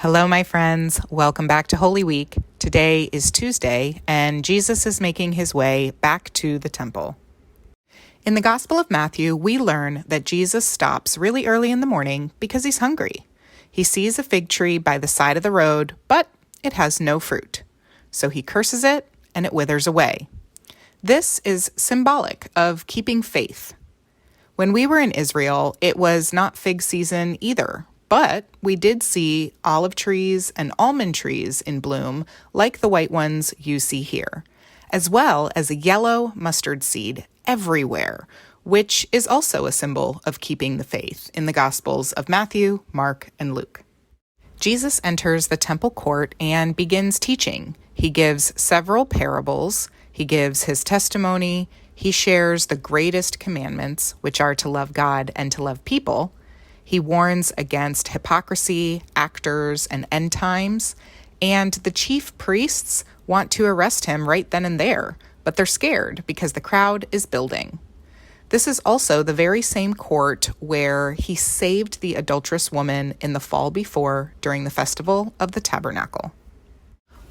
Hello, my friends. Welcome back to Holy Week. Today is Tuesday, and Jesus is making his way back to the temple. In the Gospel of Matthew, we learn that Jesus stops really early in the morning because he's hungry. He sees a fig tree by the side of the road, but it has no fruit. So he curses it, and it withers away. This is symbolic of keeping faith. When we were in Israel, it was not fig season either. But we did see olive trees and almond trees in bloom, like the white ones you see here, as well as a yellow mustard seed everywhere, which is also a symbol of keeping the faith in the Gospels of Matthew, Mark, and Luke. Jesus enters the temple court and begins teaching. He gives several parables. He gives his testimony. He shares the greatest commandments, which are to love God and to love people. He warns against hypocrisy, actors, and end times, and the chief priests want to arrest him right then and there, but they're scared because the crowd is building. This is also the very same court where he saved the adulterous woman in the fall before during the Festival of the Tabernacle.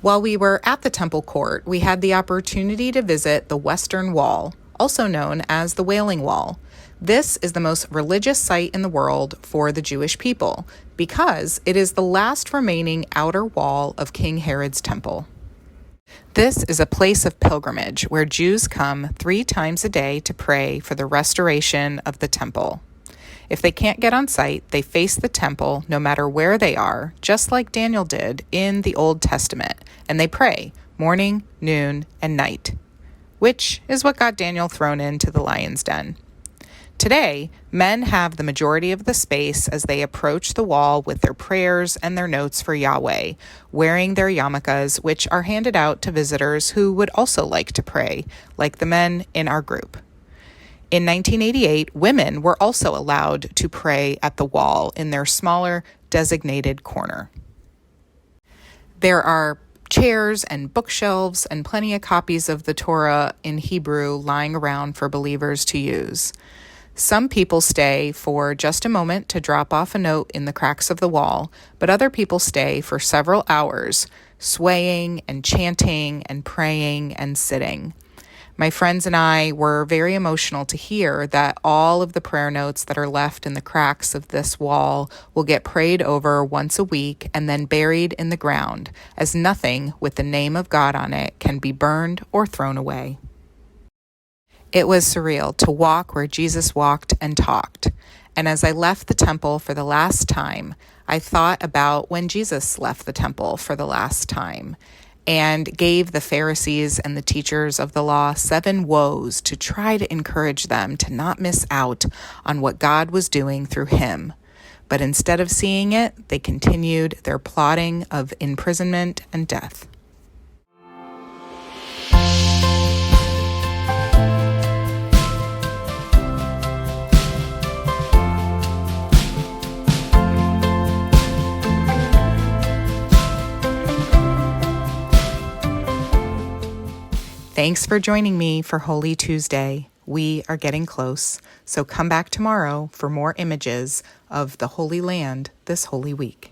While we were at the temple court, we had the opportunity to visit the Western Wall, also known as the Wailing Wall. This is the most religious site in the world for the Jewish people because it is the last remaining outer wall of King Herod's temple. This is a place of pilgrimage where Jews come 3 times a day to pray for the restoration of the temple. If they can't get on site, they face the temple no matter where they are, just like Daniel did in the Old Testament, and they pray morning, noon, and night, which is what got Daniel thrown into the lion's den. Today, men have the majority of the space as they approach the wall with their prayers and their notes for Yahweh, wearing their yarmulkes, which are handed out to visitors who would also like to pray, like the men in our group. In 1988, women were also allowed to pray at the wall in their smaller, designated corner. There are chairs and bookshelves and plenty of copies of the Torah in Hebrew lying around for believers to use. Some people stay for just a moment to drop off a note in the cracks of the wall, but other people stay for several hours, swaying and chanting and praying and sitting. My friends and I were very emotional to hear that all of the prayer notes that are left in the cracks of this wall will get prayed over once a week and then buried in the ground, as nothing with the name of God on it can be burned or thrown away. It was surreal to walk where Jesus walked and talked. And as I left the temple for the last time, I thought about when Jesus left the temple for the last time and gave the Pharisees and the teachers of the law 7 woes to try to encourage them to not miss out on what God was doing through him. But instead of seeing it, they continued their plotting of imprisonment and death. Thanks for joining me for Holy Tuesday. We are getting close, so come back tomorrow for more images of the Holy Land this Holy Week.